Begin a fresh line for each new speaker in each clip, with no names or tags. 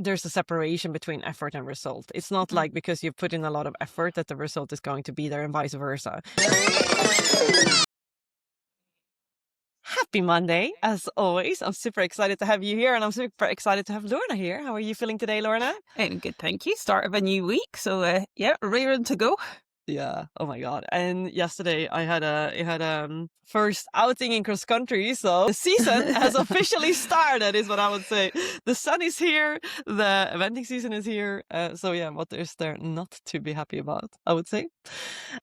there's a separation between effort and result. It's not like because you've put in a lot of effort that the result is going to be there and vice versa. Happy Monday, as always. I'm super excited to have you here, and I'm super excited to have Lorna here. How are you feeling today, Lorna?
I'm good, thank you. Start of a new week, so yeah, raring to go.
Yeah. Oh my God. And yesterday I had a first outing in cross country. So the season has officially started, is what I would say. The sun is here. The eventing season is here. So yeah, what is there not to be happy about, I would say.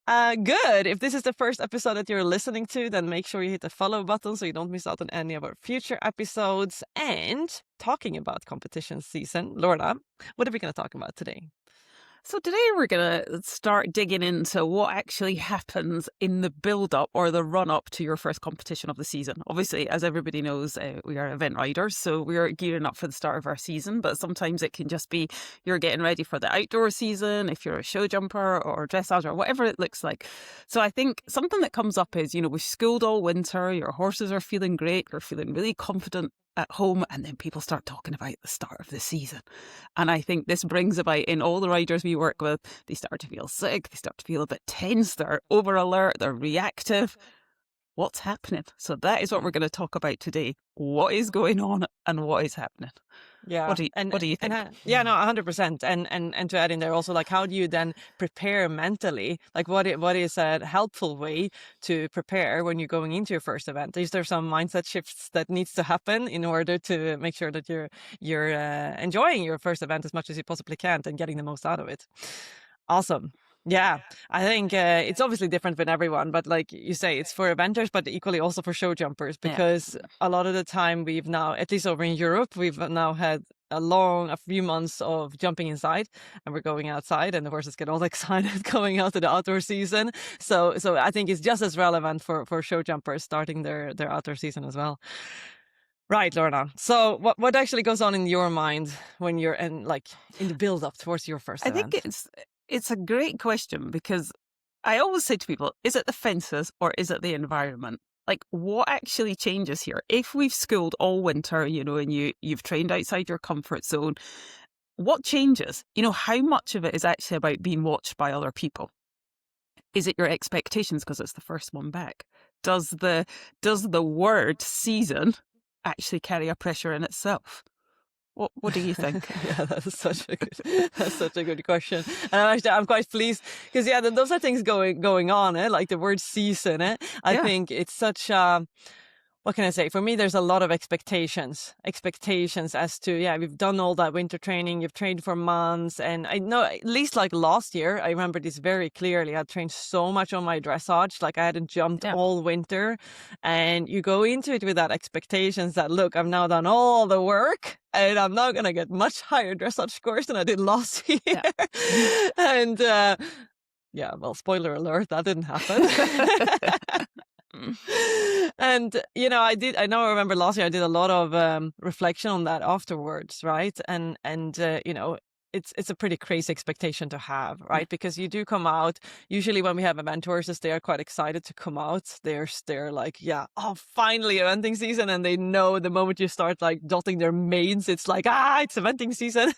Good. If this is the first episode that you're listening to, then make sure you hit the follow button so you don't miss out on any of our future episodes. And talking about competition season, Lorna, what are we going to talk about today?
So today we're going to start digging into what actually happens in the build-up or the run-up to your first competition of the season. Obviously, as everybody knows, we are event riders, so we're gearing up for the start of our season, but sometimes it can just be you're getting ready for the outdoor season, if you're a show jumper or dressage or whatever it looks like. So I think something that comes up is, we've schooled all winter, your horses are feeling great, you're feeling really confident at home, and then people start talking about the start of the season. And I think this brings about in all the riders we work with, they start to feel sick, they start to feel a bit tense, they're over alert, they're reactive. What's happening? So that is what we're going to talk about today. What is going on and what is happening?
Yeah.
What do you think?
Yeah, no, 100%. And to add in there also, like, how do you then prepare mentally? Like, what is a helpful way to prepare when you're going into your first event? Is there some mindset shifts that needs to happen in order to make sure that you're enjoying your first event as much as you possibly can and getting the most out of it? Awesome. Yeah, I think it's obviously different with everyone, but like you say, it's for eventers, but equally also for show jumpers, because a lot of the time we've now, at least over in Europe, we've now had a few months of jumping inside, and we're going outside, and the horses get all excited going out to the outdoor season. So I think it's just as relevant for show jumpers starting their outdoor season as well. Right, Lorna. So what actually goes on in your mind when you're in the build up towards your first event?
I think it's a great question, because I always say to people, is it the fences or is it the environment? Like, what actually changes here? If we've schooled all winter, and you've trained outside your comfort zone, what changes? How much of it is actually about being watched by other people? Is it your expectations because it's the first one back? Does the word season actually carry a pressure in itself? What do you think?
Yeah, that's such a good question. And I'm quite pleased because those are things going on. Like the word season. I think it's such what can I say? For me, there's a lot of expectations as to, we've done all that winter training, you've trained for months. And I know, at least like last year, I remember this very clearly. I trained so much on my dressage, like I hadn't jumped all winter. And you go into it with that expectations that, look, I've now done all the work and I'm now going to get much higher dressage scores than I did last year. Yeah. And well, spoiler alert, that didn't happen. And I remember last year I did a lot of reflection on that afterwards, right? And it's a pretty crazy expectation to have, right? Because you do come out, usually when we have event horses, they are quite excited to come out. They're like, finally eventing season. And they know the moment you start like dotting their manes, it's like, it's eventing season.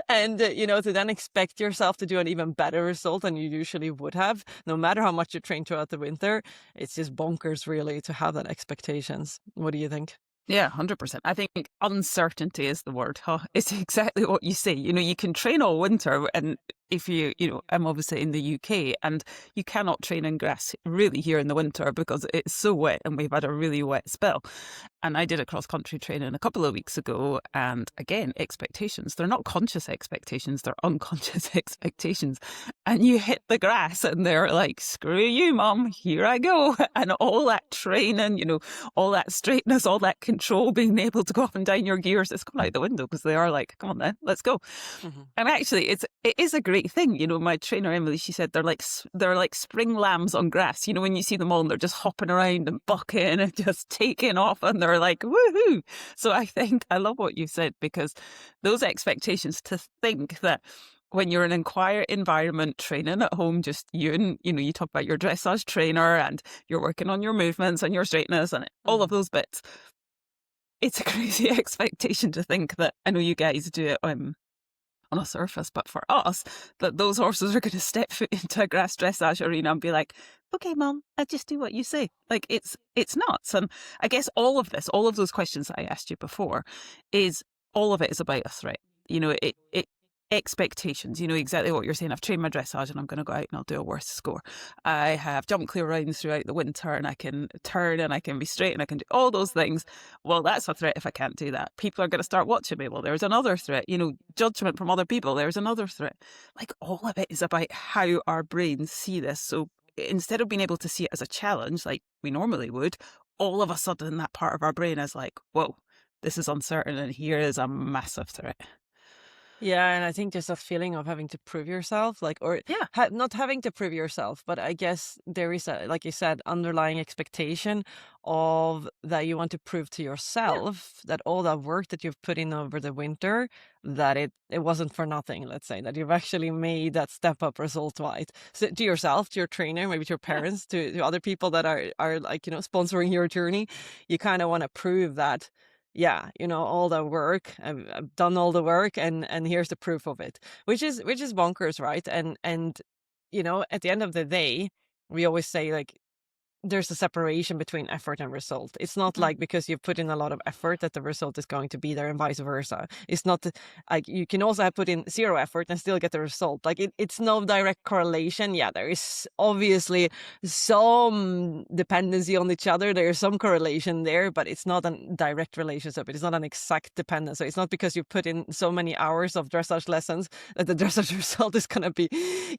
and to then expect yourself to do an even better result than you usually would have, no matter how much you train throughout the winter, it's just bonkers really to have that expectations. What do you think?
Yeah, 100%. I think uncertainty is the word. It's exactly what you say. You can train all winter, and if I'm obviously in the UK, and you cannot train in grass really here in the winter because it's so wet and we've had a really wet spell. And I did a cross-country training a couple of weeks ago, and again, expectations. They're not conscious expectations, they're unconscious expectations. And you hit the grass and they're like, screw you, mum, here I go. And all that training, all that straightness, all that control, being able to go up and down your gears, it's gone out the window because they are like, come on then, let's go. Mm-hmm. And actually, it is a great thing. My trainer, Emily, she said they're like spring lambs on grass. When you see them all and they're just hopping around and bucking and just taking off and they're like, woohoo. So I think I love what you said, because those expectations, to think that when you're in an quiet environment training at home, just you and, you talk about your dressage trainer and you're working on your movements and your straightness and all of those bits. it's a crazy expectation to think that, I know you guys do it on a surface, but for us, that those horses are going to step foot into a grass dressage arena and be like, okay, Mum, I just do what you say. Like, it's nuts. And I guess all of this, all of those questions that I asked you before, all of it is about a threat. You know, it expectations, you know exactly what you're saying. I've trained my dressage and I'm going to go out and I'll do a worse score. I have jump clear rounds throughout the winter and I can turn and I can be straight and I can do all those things. Well, that's a threat if I can't do that. People are going to start watching me. Well, there's another threat. You know, judgment from other people, there's another threat. Like, all of it is about how our brains see this. So instead of being able to see it as a challenge like we normally would, all of a sudden that part of our brain is like, whoa, this is uncertain and here is a massive threat.
Yeah, and I think just a feeling of having to prove yourself, like, or
Yeah.
not having to prove yourself, but I guess there is a, like you said, underlying expectation of that you want to prove to yourself that all that work that you've put in over the winter, that it wasn't for nothing. Let's say that you've actually made that step up result, right? So to yourself, to your trainer, maybe to your
Yeah.
parents, to other people that are like, you know, sponsoring your journey, you kind of want to prove that, yeah, you know, all the work, I've done all the work, and here's the proof of it, which is bonkers, right? And you know, at the end of the day, we always say, like, there's a separation between effort and result. It's not
Mm.
like because you've put in a lot of effort that the result is going to be there, and vice versa. It's not like you can also have put in zero effort and still get the result. Like, it's no direct correlation. Yeah, there is obviously some dependency on each other. There is some correlation there, but it's not a direct relationship. It's not an exact dependence. So it's not because you put in so many hours of dressage lessons that the dressage result is going to be,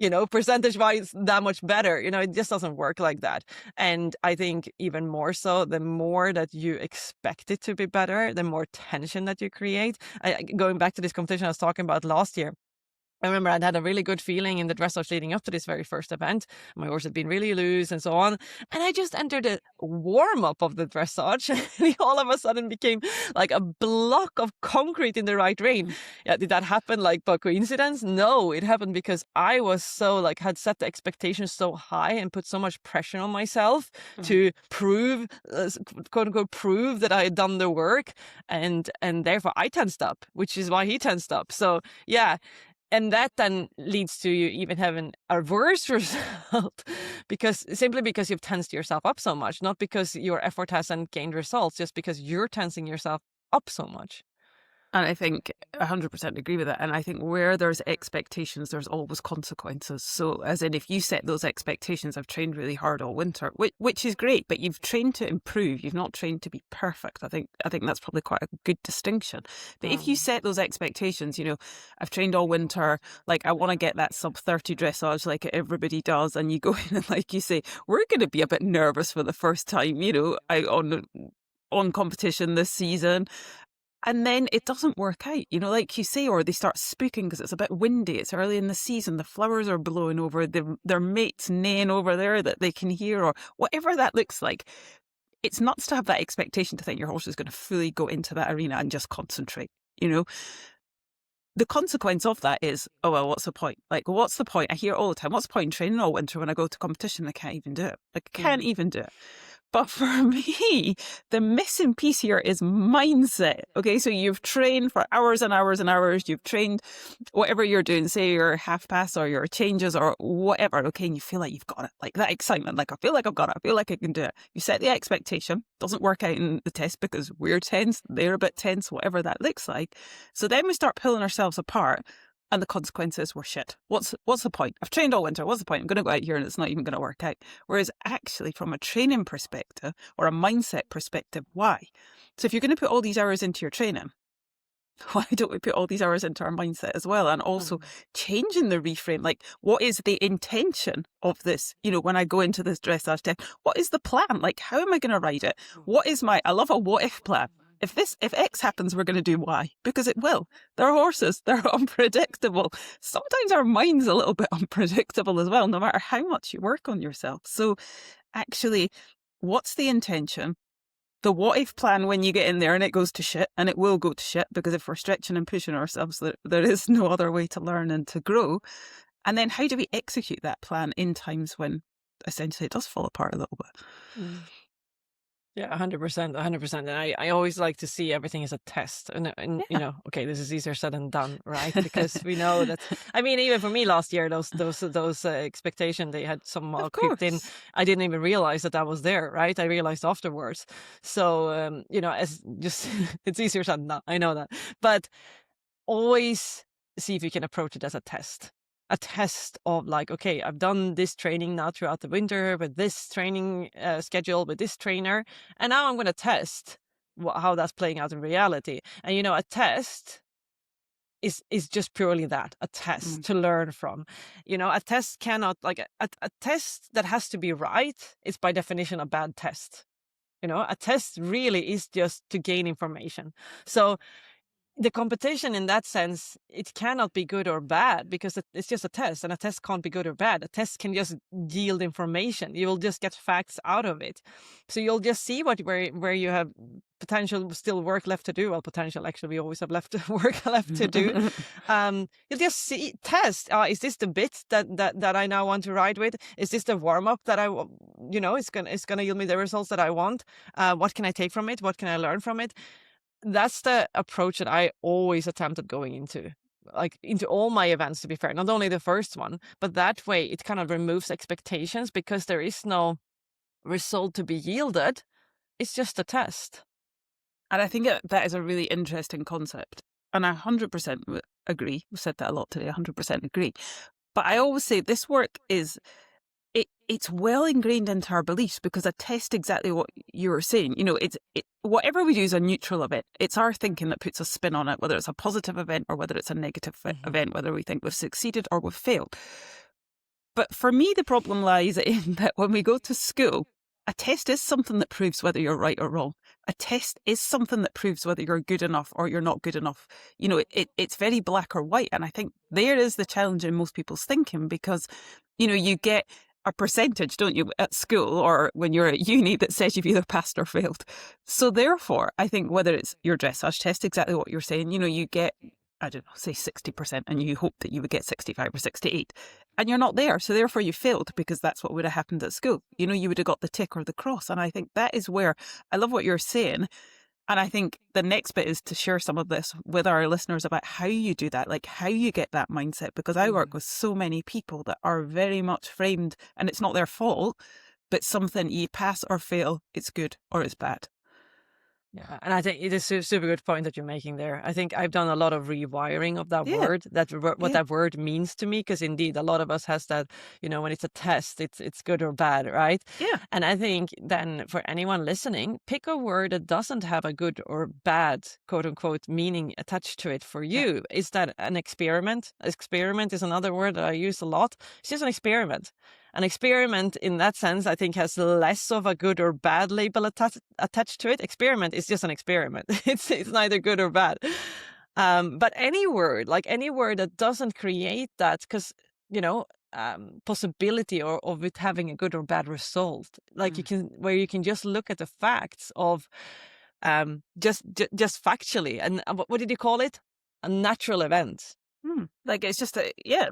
you know, percentage wise that much better. You know, it just doesn't work like that. And I think even more so, the more that you expect it to be better, the more tension that you create. Going back to this competition I was talking about last year, I remember I'd had a really good feeling in the dressage leading up to this very first event. My horse had been really loose and so on. And I just entered the warm up of the dressage, and he all of a sudden became like a block of concrete in the right rein. Yeah, did that happen like by coincidence? No, it happened because I was so, like, had set the expectations so high and put so much pressure on myself to prove, quote unquote, prove that I had done the work. And therefore I tensed up, which is why he tensed up. So yeah, and that then leads to you even having a worse result because you've tensed yourself up so much, not because your effort hasn't gained results, just because you're tensing yourself up so much.
And I think 100% agree with that. And I think where there's expectations, there's always consequences. So, as in, if you set those expectations, I've trained really hard all winter, which is great, but you've trained to improve. You've not trained to be perfect. I think that's probably quite a good distinction. But if you set those expectations, you know, I've trained all winter, like I want to get that sub 30 dressage like everybody does, and you go in and, like you say, we're going to be a bit nervous for the first time, you know, out on competition this season. And then it doesn't work out, you know, like you say, or they start spooking because it's a bit windy. It's early in the season. The flowers are blowing over. Their mates neighing over there that they can hear, or whatever that looks like. It's nuts to have that expectation to think your horse is going to fully go into that arena and just concentrate, you know. The consequence of that is, oh, well, what's the point? Like, what's the point? I hear all the time, what's the point in training all winter when I go to competition? I can't even do it. Like, I can't even do it. But for me, the missing piece here is mindset. Okay, so you've trained for hours and hours and hours. You've trained whatever you're doing, say your half pass or your changes or whatever. Okay, and you feel like you've got it, like that excitement. Like, I feel like I've got it. I feel like I can do it. You set the expectation. Doesn't work out in the test because we're tense, they're a bit tense, whatever that looks like. So then we start pulling ourselves apart. And the consequences were shit. What's the point? I've trained all winter. What's the point? I'm going to go out here and it's not even going to work out. Whereas actually, from a training perspective or a mindset perspective, why? So if you're going to put all these hours into your training, why don't we put all these hours into our mindset as well? And also changing the reframe. Like, what is the intention of this? You know, when I go into this dressage test, what is the plan? Like, how am I going to ride it? What is I love a what if plan. If X happens, we're going to do Y, because it will. They're horses. They're unpredictable. Sometimes our mind's a little bit unpredictable as well, no matter how much you work on yourself. So actually, what's the intention? The what if plan when you get in there and it goes to shit, and it will go to shit, because if we're stretching and pushing ourselves, there is no other way to learn and to grow. And then how do we execute that plan in times when essentially it does fall apart a little bit?
Yeah, 100%, 100%. And I always like to see everything as a test. And
Yeah.
okay, this is easier said than done, right? Because we know that, I mean, even for me last year, those expectation they had somehow
Of
creeped in.
course.
I didn't even realize that was there, right? I realized afterwards. So, as just, it's easier said than done. I know that. But always see if you can approach it as a test. A test of like, okay, I've done this training now throughout the winter with this training schedule with this trainer, and now I'm going to test how that's playing out in reality. And a test is just purely that, a test to learn from. A test cannot, like a test that has to be right is by definition a bad test. A test really is just to gain information. So the competition in that sense, it cannot be good or bad because it's just a test, and a test can't be good or bad. A test can just yield information. You will just get facts out of it. So you'll just see where you have potential still work left to do. Well, potential, actually, we always have work left to do. You'll just see, test, is this the bit that I now want to ride with? Is this the warm-up that it's gonna yield me the results that I want? What can I take from it? What can I learn from it? That's the approach that I always attempted going into all my events, to be fair, not only the first one, but that way it kind of removes expectations because there is no result to be yielded. It's just a test.
And I think that is a really interesting concept. And I 100% agree. We've said that a lot today, 100% agree. But I always say this work is, it's well ingrained into our beliefs because I test exactly what you were saying. Whatever we do is a neutral event. It's our thinking that puts a spin on it, whether it's a positive event or whether it's a negative event, whether we think we've succeeded or we've failed. But for me, the problem lies in that when we go to school, a test is something that proves whether you're right or wrong. A test is something that proves whether you're good enough or you're not good enough. It's very black or white. And I think there is the challenge in most people's thinking because, you get a percentage, don't you, at school or when you're at uni that says you've either passed or failed. So therefore, I think whether it's your dressage test, exactly what you're saying, you get, I don't know, say 60% and you hope that you would get 65 or 68 and you're not there. So therefore you failed because that's what would have happened at school. You would have got the tick or the cross. And I think that is where I love what you're saying. And I think the next bit is to share some of this with our listeners about how you do that, like how you get that mindset, because I work with so many people that are very much framed and it's not their fault, but something you pass or fail, it's good or it's bad.
Yeah, and I think it is a super good point that you're making there. I think I've done a lot of rewiring of that word, what that word means to me, because indeed a lot of us has that, when it's a test, it's good or bad, right?
Yeah.
And I think then for anyone listening, pick a word that doesn't have a good or bad, quote unquote, meaning attached to it for you. Yeah. Is that an experiment? Experiment is another word that I use a lot. It's just an experiment. An experiment in that sense, I think, has less of a good or bad label attached to it. Experiment is just an experiment. It's neither good or bad. But any word that doesn't create that, because, possibility of it having a good or bad result, like where you can just look at the facts of just factually. And what did you call it? A natural event.
Like it's just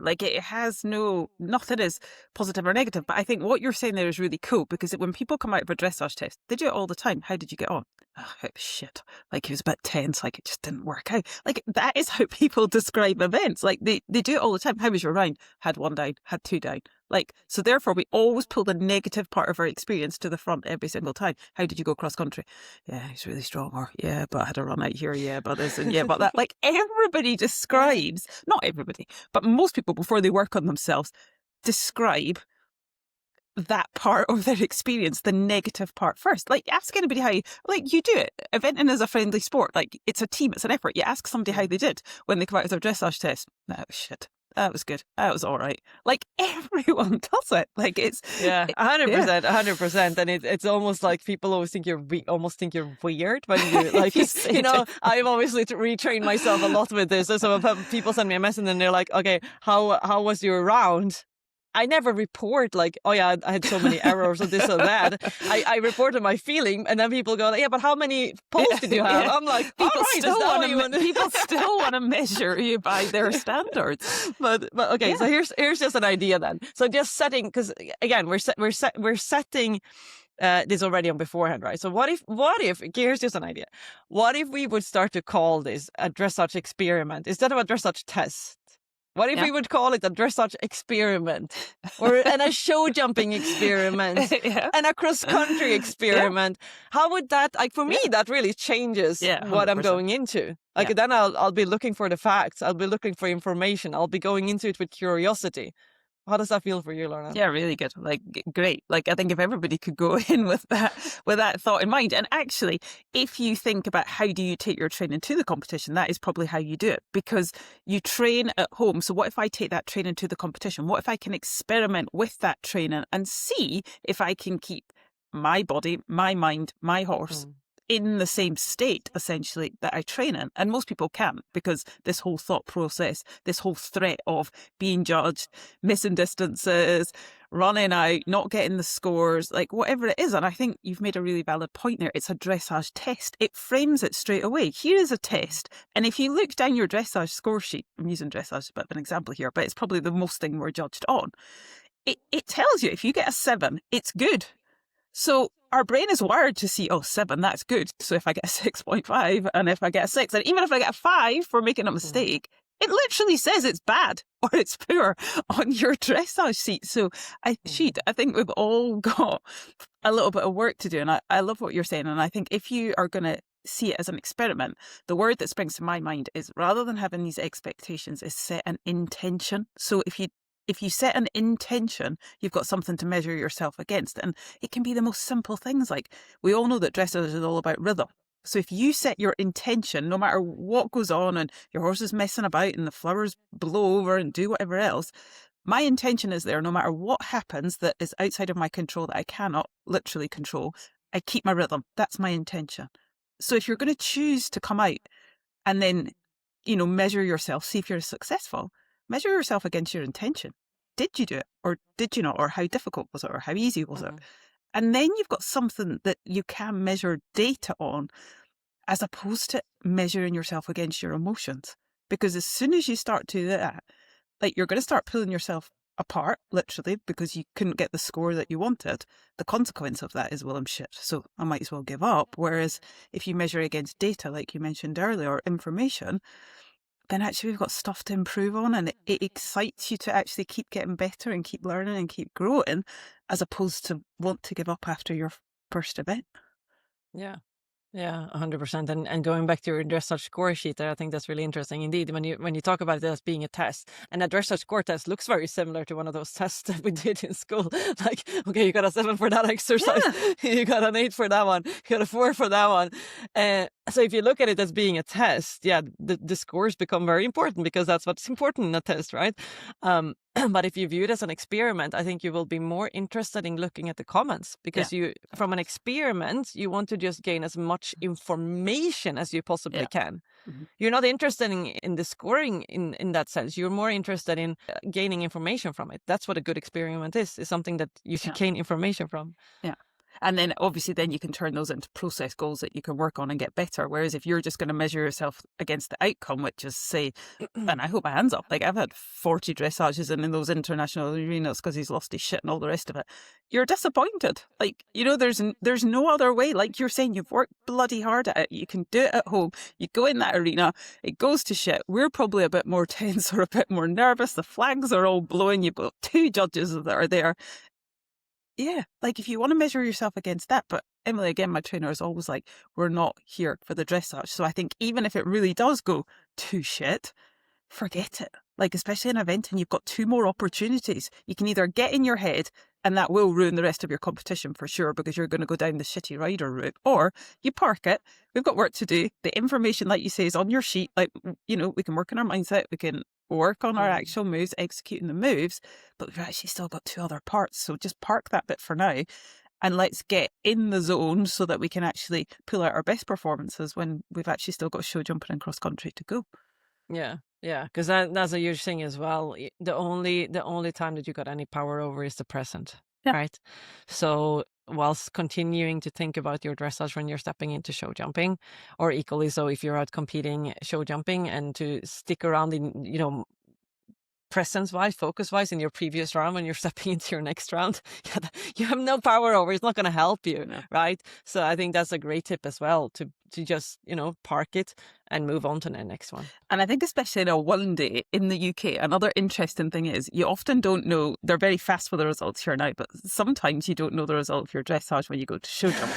like it has nothing is positive or negative. But I think what you're saying there is really cool because when people come out of a dressage test, they do it all the time. How did you get on? Oh, it was shit. Like it was a bit tense. Like it just didn't work out. Like that is how people describe events. Like they do it all the time. How was your round? Had one down, had two down. Like, so therefore we always pull the negative part of our experience to the front every single time. How did you go cross country? Yeah, it's really strong. Or yeah, but I had a run out here. Yeah, but this and yeah, but that. Like everybody describes, not everybody, but most people before they work on themselves describe that part of their experience, the negative part first. Like ask anybody how you do it. Eventing is a friendly sport. Like it's a team, it's an effort. You ask somebody how they did when they come out of their dressage test. That was shit. That was good. That was all right. Like everyone does it. Like it's
100%, 100%. And it's almost like people always think you're weird when you like I've obviously retrained myself a lot with this. So people send me a message and they're like, okay, how was your round? I never report like, oh yeah, I had so many errors or this or that. I reported my feeling, and then people go, yeah, but how many polls did you have? I'm like, people still
want to measure you by their standards.
But okay, so here's just an idea then. So just setting, because again, we're setting this already on beforehand, right? So what if, here's just an idea. What if we would start to call this a dressage experiment instead of a dressage test? What if we would call it a dressage experiment and a show jumping experiment and a cross country experiment? How would that, like, for me, that really changes what I'm going into. Like, then I'll be looking for the facts. I'll be looking for information. I'll be going into it with curiosity. How does that feel for you, Lorna?
Yeah, really good. Like, great. Like, I think if everybody could go in with that thought in mind, and actually, if you think about how do you take your training to the competition, that is probably how you do it, because you train at home. So what if I take that training to the competition? What if I can experiment with that training and see if I can keep my body, my mind, my horse in the same state, essentially, that I train in? And most people can't, because this whole thought process, this whole threat of being judged, missing distances, running out, not getting the scores, like whatever it is. And I think you've made a really valid point there. It's a dressage test. It frames it straight away. Here is a test. And if you look down your dressage score sheet, I'm using dressage as a bit of an example here, but it's probably the most thing we're judged on. It tells you if you get a 7, it's good. So our brain is wired to see, 7, that's good. So if I get a 6.5 and if I get a 6, and even if I get a 5 for making a mistake, it literally says it's bad or it's poor on your dressage sheet. So I think we've all got a little bit of work to do. And I love what you're saying. And I think if you are going to see it as an experiment, the word that springs to my mind is, rather than having these expectations, is set an intention. So if you set an intention, you've got something to measure yourself against. And it can be the most simple things. Like, we all know that dressage is all about rhythm. So if you set your intention, no matter what goes on and your horse is messing about and the flowers blow over and do whatever else, my intention is there no matter what happens that is outside of my control, that I cannot literally control. I keep my rhythm. That's my intention. So if you're going to choose to come out and then, measure yourself, see if you're successful, measure yourself against your intention. Did you do it, or did you not? Or how difficult was it, or how easy was it? And then you've got something that you can measure data on, as opposed to measuring yourself against your emotions. Because as soon as you start to do that, like, you're going to start pulling yourself apart, literally, because you couldn't get the score that you wanted. The consequence of that is, well, I'm shit, so I might as well give up. Whereas if you measure against data, like you mentioned earlier, or information, then actually we've got stuff to improve on, and it excites you to actually keep getting better and keep learning and keep growing, as opposed to want to give up after your first event.
Yeah. Yeah, 100%. And going back to your dressage score sheet there, I think that's really interesting indeed. When you talk about it as being a test, and a dressage score test looks very similar to one of those tests that we did in school. Like, okay, you got a 7 for that exercise, you got an 8 for that one, you got a 4 for that one. So if you look at it as being a test, the scores become very important, because that's what's important in a test, right? But if you view it as an experiment, I think you will be more interested in looking at the comments, because from an experiment, you want to just gain as much information as you possibly can. You're not interested in the scoring in that sense. You're more interested in gaining information from it. That's what a good experiment is something that you should gain information from.
Yeah. And then obviously then you can turn those into process goals that you can work on and get better. Whereas if you're just going to measure yourself against the outcome, which is, say, and I hope my hands up, like, I've had 40 dressages in those international arenas because he's lost his shit and all the rest of it. You're disappointed. Like, there's no other way. Like you're saying, you've worked bloody hard at it. You can do it at home. You go in that arena, it goes to shit. We're probably a bit more tense or a bit more nervous. The flags are all blowing. You've got 2 judges that are there. Yeah, like, if you want to measure yourself against that. But Emily, again, my trainer, is always like, we're not here for the dressage. So I think even if it really does go to shit, forget it. Like, especially in an event, and you've got 2 more opportunities. You can either get in your head, and that will ruin the rest of your competition for sure, because you're going to go down the shitty rider route, or you park it. We've got work to do. The information, like you say, is on your sheet. Like, we can work on our mindset. We can work on our actual moves, executing the moves, but we've actually still got 2 other parts. So just park that bit for now, and let's get in the zone so that we can actually pull out our best performances when we've actually still got show jumping and cross country to go.
Yeah, because that's a huge thing as well. The only time that you got any power over is the present, right? So whilst continuing to think about your dressage when you're stepping into show jumping, or equally so if you're out competing show jumping, and to stick around in presence-wise, focus-wise in your previous round when you're stepping into your next round, you have no power over. It's not going to help you, right? So I think that's a great tip as well, to just, park it and move on to the next one.
And I think especially in a one day in the UK, another interesting thing is you often don't know, they're very fast with the results here now, but sometimes you don't know the result of your dressage when you go to show jump.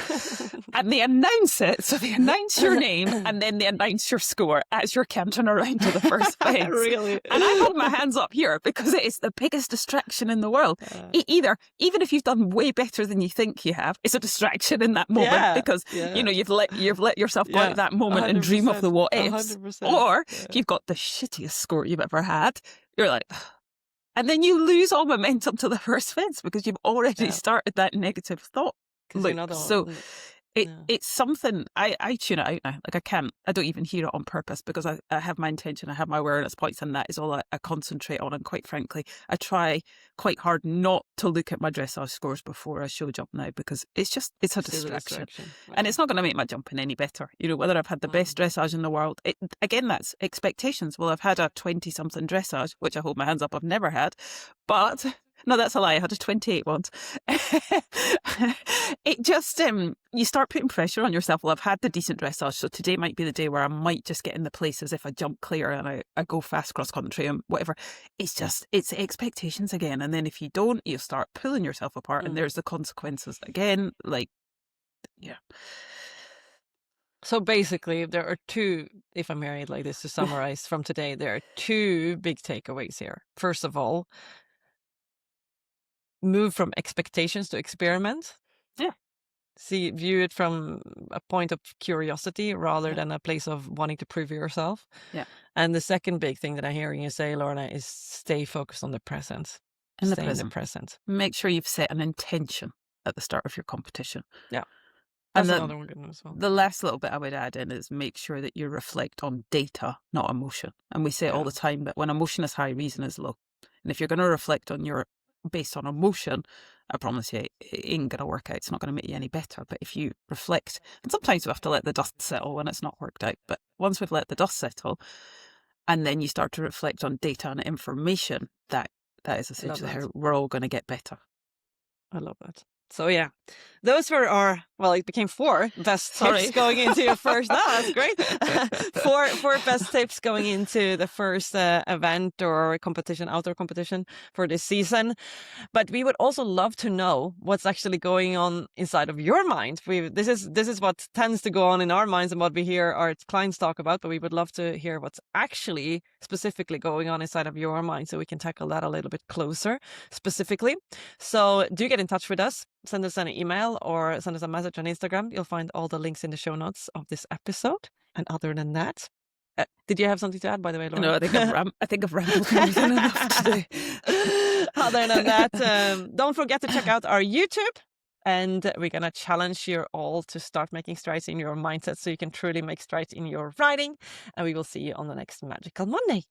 And they announce it. So they announce your name and then they announce your score as you're cantering around to the first fence.
Really?
And I hold my hands up here because it is the biggest distraction in the world. Even if you've done way better than you think you have, it's a distraction in that moment because you've let yourself go out of that moment and dream of the what ifs.
100%.
Or if you've got the shittiest score you've ever had, you're like, and then you lose all momentum to the first fence because you've already started that negative thought loop. So it's something I tune it out now. Like I don't even hear it on purpose because I have my intention, I have my awareness points, and that is all I concentrate on. And quite frankly, I try quite hard not to look at my dressage scores before I show jump now because it's a distraction. Right. And it's not going to make my jumping any better. Whether I've had the best dressage in the world, again, that's expectations. Well, I've had a 20-something dressage, which I hold my hands up, I've never had, but... No, that's a lie. I had a 28 once. It just, you start putting pressure on yourself. Well, I've had the decent dressage, so today might be the day where I might just get in the places if I jump clear and I go fast cross country and whatever. It's expectations again. And then if you don't, you start pulling yourself apart and there's the consequences again.
So basically, there are two, if I'm hearing it like this to summarize from today, there are two big takeaways here. First of all, move from expectations to experiment. View it from a point of curiosity rather than a place of wanting to prove yourself. And the second big thing that I'm hearing you say, Lorna, is stay focused on the present.
In the
present.
Make sure you've set an intention at the start of your competition.
That's another one as well.
The last little bit I would add in is make sure that you reflect on data, not emotion. And we say all the time that when emotion is high, reason is low. And if you're going to reflect on based on emotion, I promise you, it ain't going to work out. It's not going to make you any better. But if you reflect, and sometimes we have to let the dust settle when it's not worked out. But once we've let the dust settle, and then you start to reflect on data and information, that is essentially how we're all going to get better.
I love that. So those were our, it became 4 best tips going into your first, that's great. 4 best tips going into the first event or competition, outdoor competition for this season. But we would also love to know what's actually going on inside of your mind. This is what tends to go on in our minds and what we hear our clients talk about, but we would love to hear what's actually specifically going on inside of your mind so we can tackle that a little bit closer specifically. So do get in touch with us. Send us an email or send us a message on Instagram. You'll find all the links in the show notes of this episode. And other than that, did you have something to add, by the way, Laura?
No, I think I've rambled enough today.
Other than that, don't forget to check out our YouTube. And we're going to challenge you all to start making strides in your mindset so you can truly make strides in your riding. And we will see you on the next Magical Monday.